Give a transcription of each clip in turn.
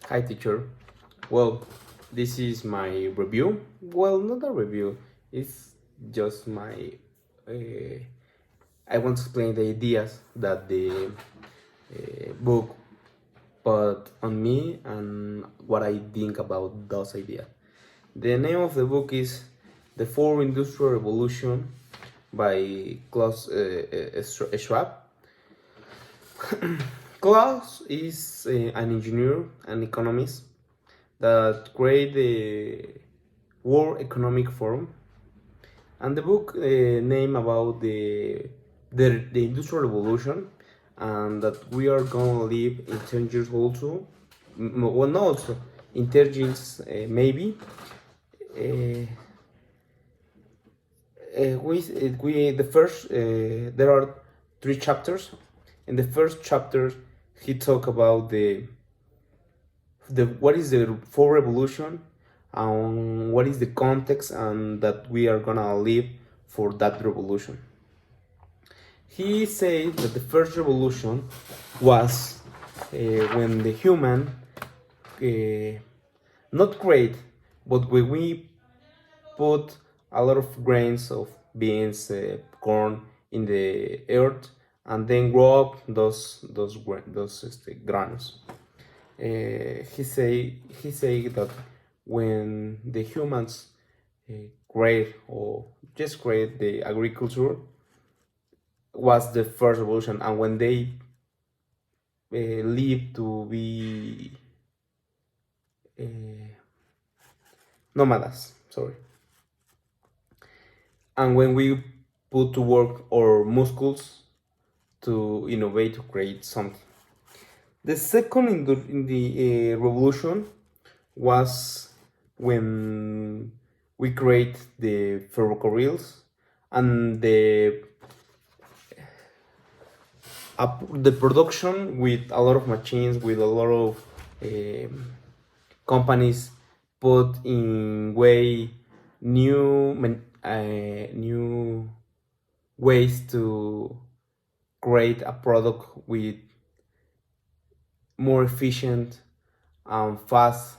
Hi, teacher. Well, this is my review. Well, not a review. It's just my. Uh, I want to explain the ideas that the book put on me and what I think about those ideas. The name of the book is The Fourth Industrial Revolution by Klaus Schwab. Klaus is an engineer and economist that create the World Economic Forum, and the book name about the Industrial Revolution, and that we are gonna live in 10 years also. Well, not also in 10 years, maybe. Uh, we the first there are three chapters. In the first chapter, he talk about the what is the fourth revolution, and what is the context, and that we are gonna live for that revolution. He said that the first revolution was when the human uh, not great, but when we put a lot of grains of beans, corn in the earth, and then grow up those grains. He say that when the humans create or just create the agriculture was the first revolution, and when they live to be nomads, sorry, and when we put to work our muscles to innovate to create something. The second in the revolution was when we create the ferrocarrils and the production with a lot of machines, with a lot of companies put in way new ways to create a product with more efficient and fast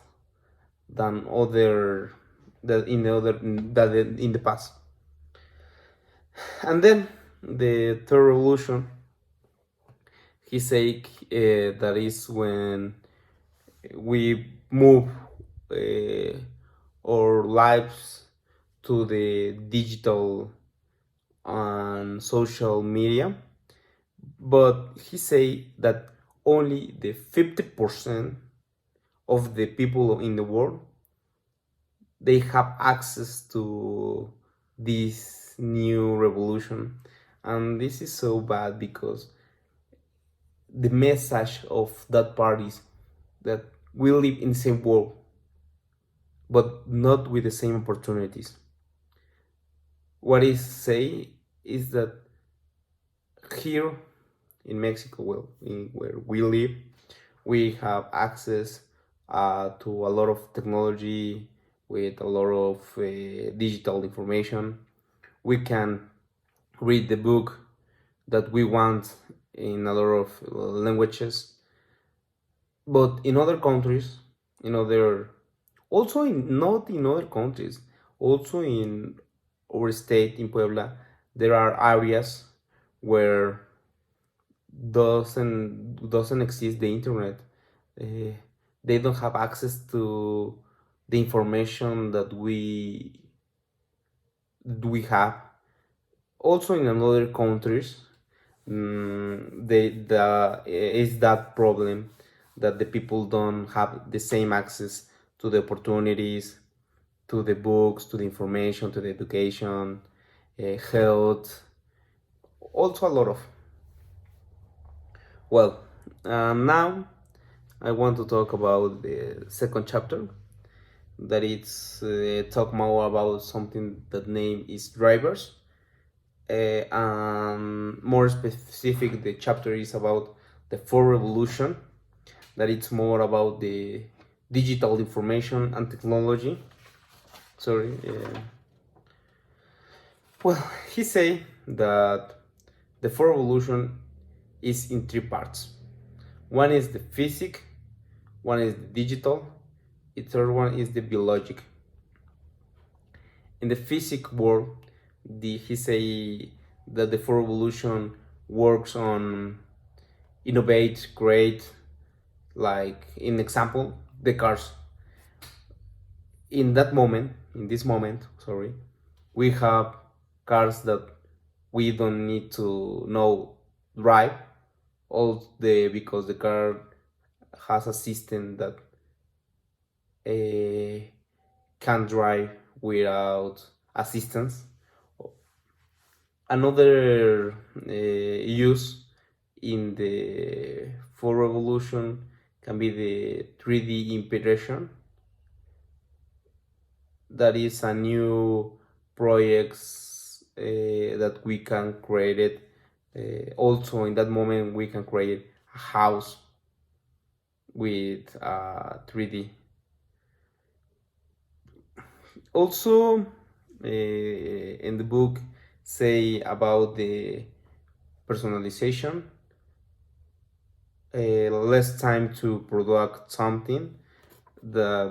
than other that in the other that in the past. And then the third revolution, he said that is when we move uh, our lives to the digital and social media, but he say that only the 50% of the people in the world they have access to this new revolution, and this is so bad because the message of that part is that we live in the same world but not with the same opportunities. What is say is that here in Mexico, well, in where we live, we have access to a lot of technology with a lot of digital information. We can read the book that we want in a lot of languages. But in other countries, in other, also in not in other countries, also in our state in Puebla, there are areas where doesn't exist the internet. Uh, they don't have access to the information that we have. Also in other countries, the is that problem that the people don't have the same access to the opportunities, to the books, to the information, to the education, health, also a lot of. Well, now I want to talk about the second chapter. That it's talk more about something that name is drivers. And more specific, the chapter is about the fourth revolution. That it's more about the digital information and technology. Sorry. Well, he say that the fourth revolution is in three parts. One is the physics, one is the digital, the third one is the biologic. In the physics world, he say that the fourth revolution works on innovate, create, like in example, the cars. In this moment, sorry, we have cars that we don't need to know drive, because the car has a system that can drive without assistance. Another use in the fourth revolution can be the 3D impression. That is a new projects that we can create it. Also in that moment we can create a house with 3D. Also in the book say about the personalization, less time to produce something,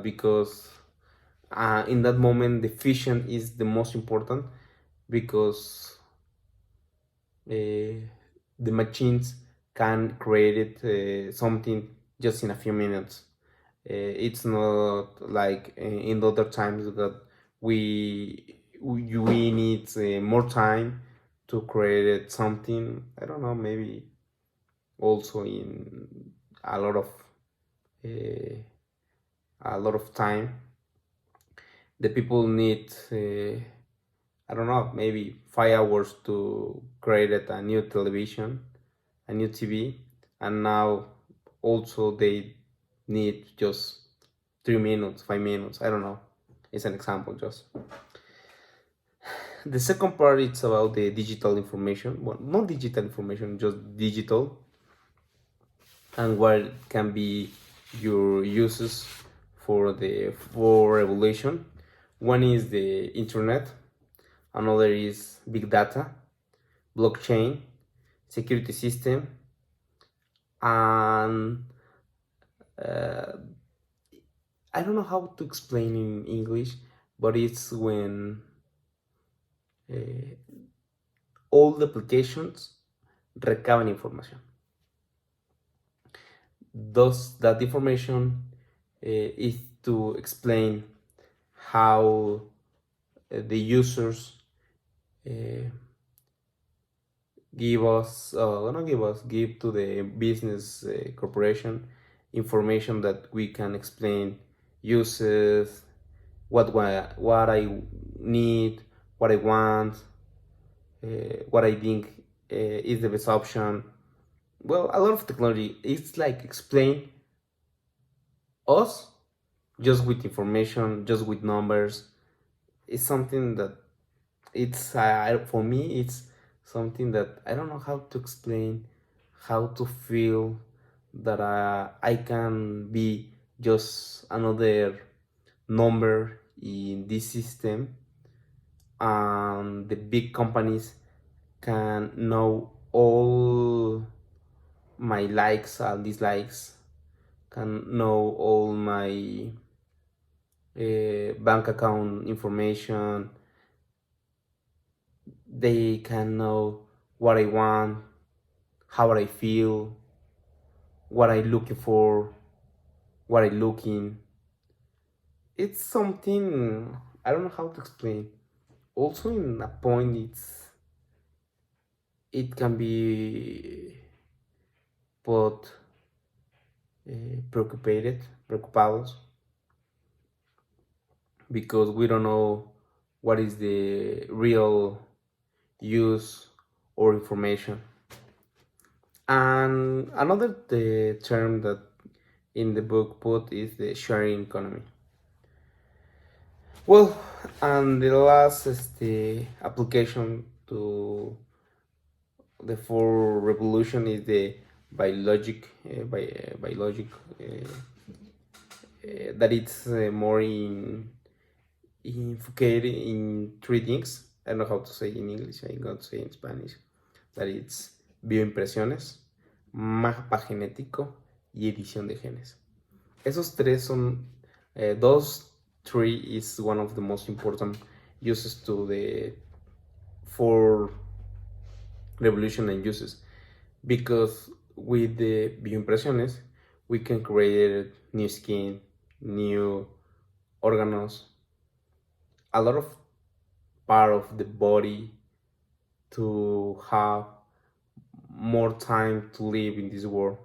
because in that moment the efficient is the most important, because the machines can create something just in a few minutes. It's not like in the other times that we need more time to create something. I don't know, maybe also in a lot of time the people need I don't know, maybe 5 hours to create a new television, a new TV, and now also they need just 3 minutes, 5 minutes. I don't know. It's an example just. The second part is about the digital information. Well, not digital information, just digital, and what can be your uses for the fourth revolution. One is the internet, another is big data, blockchain, security system, and I don't know how to explain in English, but it's when all the applications recaban information. Thus, that information is to explain how the users give to the business corporation information that we can explain uses, what I need, what I want, what I think is the best option. Well, a lot of technology, it's like explain us just with information, just with numbers. It's something that it's for me it's something that I don't know how to explain, how to feel that I can be just another number in this system, and the big companies can know all my likes and dislikes, can know all my bank account information. They can know what I want, how I feel, what I'm looking for, what I'm looking. It's something I don't know how to explain. Also, in a point, it can be both preocupados, because we don't know what is the real use or information. And another term that in the book put is the sharing economy. Well, and the last application to the fourth revolution is the biologic, that it's more in focused in 3 things. I don't know how to say in English, I'm going to say in Spanish, that it's bioimpresiones, mapa genético y edición de genes. Esos tres son, those three is one of the most important uses to the for revolution and uses, because with the bioimpresiones we can create new skin, new organs, a lot of part of the body to have more time to live in this world.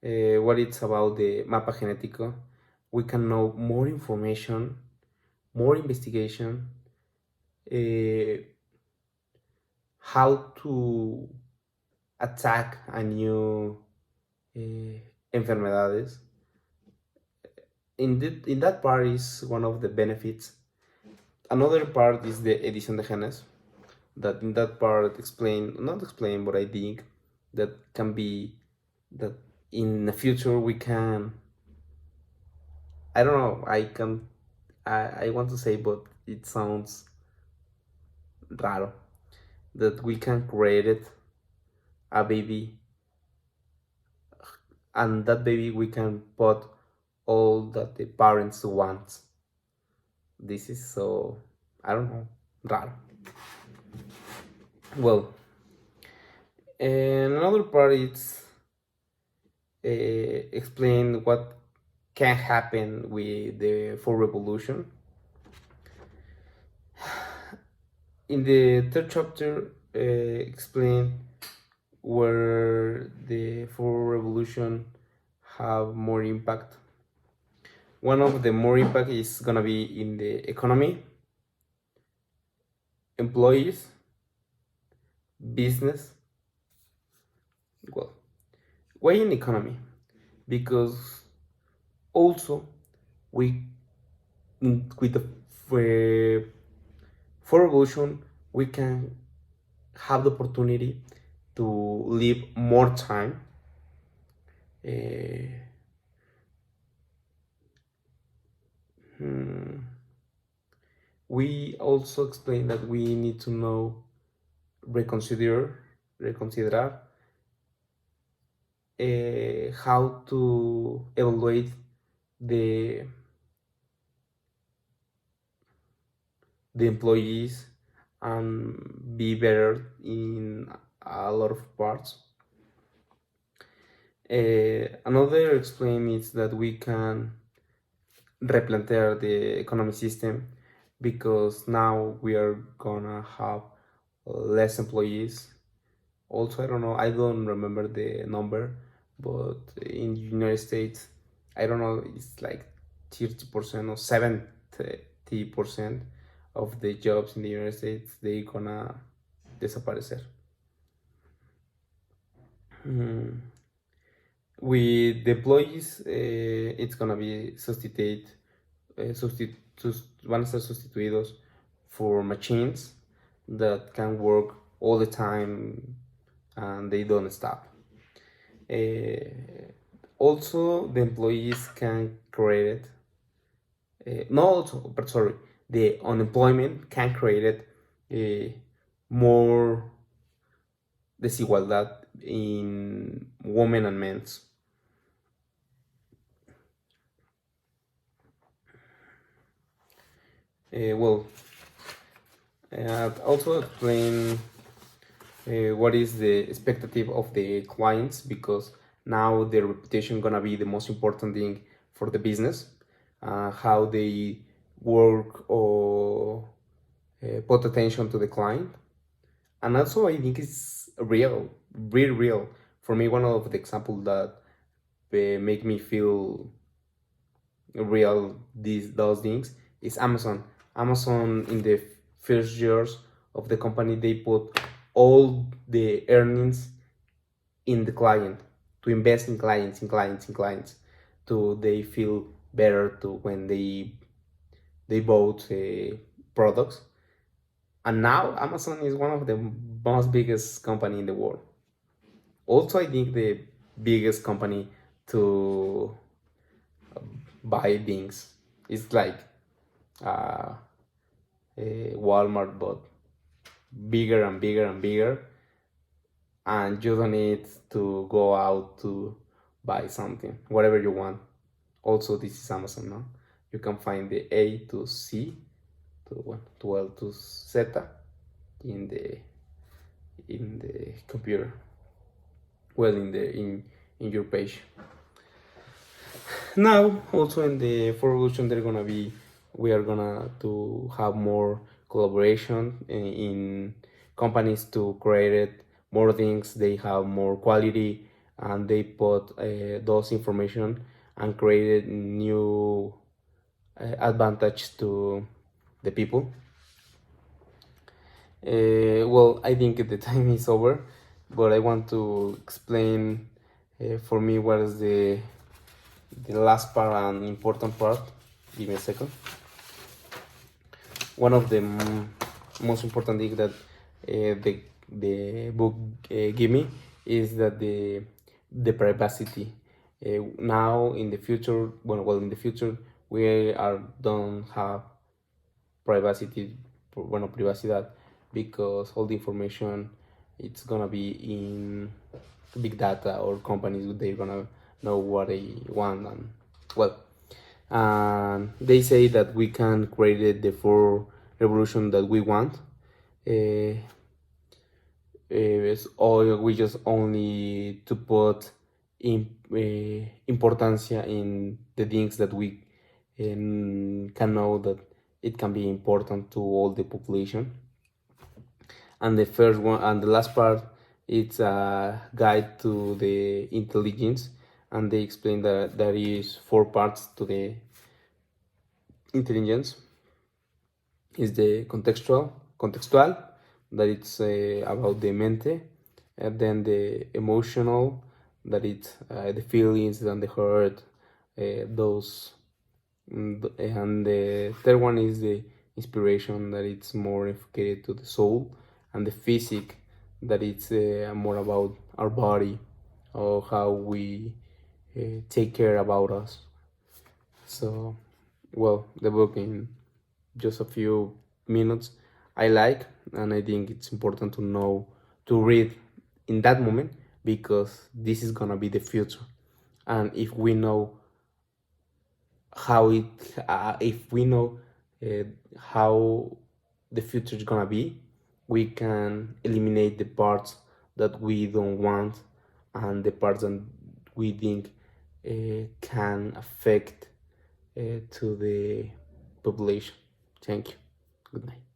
What it's about the mapa genético, we can know more information, more investigation, uh, how to attack a new enfermedades. In that part is one of the benefits. Another part is the edición de genes, that in that part not explain, but I think that can be that in the future we can, I don't know, I want to say, but it sounds raro, that we can create it, a baby, and that baby we can put all that the parents want. This is so, I don't know, raro. Well, and another part is explain what can happen with the full revolution. In the third chapter, explain where the full revolution have more impact. One of the more impact is gonna be in the economy, employees, business. Well, why in economy? Because also we, with the for revolution, we can have the opportunity to live more time. We also explain that we need to know, reconsider how to evaluate the employees and be better in a lot of parts. Another explain is that we can replantear the economic system, because now we are gonna have less employees. Also, I don't know, I don't remember the number, but in United States, I don't know, it's like 30% or 70% of the jobs in the United States, they gonna desaparecer. With the employees, it's gonna be van a ser sustituidos for machines that can work all the time and they don't stop. Also, the employees can create no, also, but sorry, the unemployment can create more desigualdad in women and men's. Well, also explain what is the expectative of the clients, because now their reputation gonna be the most important thing for the business. How they work or put attention to the client, and also I think it's real, really real. For me, one of the examples that make me feel real those things is Amazon. Amazon in the first years of the company, they put all the earnings in the client, to invest in clients, to they feel better to when they bought products. And now Amazon is one of the most biggest company in the world. Also, I think the biggest company to buy things is like uh, Walmart, but bigger and bigger and bigger, and you don't need to go out to buy something, whatever you want. Also, this is Amazon, no? You can find the A to C to 12 to Z in the computer, well, in your page. Now also in the For Revolution we are gonna to have more collaboration in companies to create more things. They have more quality and they put those information and created new advantage to the people. Well, I think the time is over, but I want to explain for me what is the last part and important part. Give me a second. One of the most important things that the book give me is that the privacy. Now in the future, well, in the future we don't have privacy, privacidad, because all the information it's gonna be in big data, or companies they're gonna know what they want. And well, they say that we can create the For Revolution that we want. Or we just only to put importancia in the things that we can know that it can be important to all the population. And the first one and the last part, it's a guide to the intelligence, and they explain that there is 4 parts to the intelligence. Is the contextual, that it's about the mente, and then the emotional, that it's the feelings and the heart, those, and the third one is the inspiration, that it's more dedicated to the soul, and the physic, that it's more about our body, or how we take care about us. So, well, the book in just a few minutes I like, and I think it's important to know, to read in that moment, because this is gonna be the future. And if we know how it if we know how the future is gonna be, we can eliminate the parts that we don't want, and the parts that we think can affect to the population. Thank you. Good night.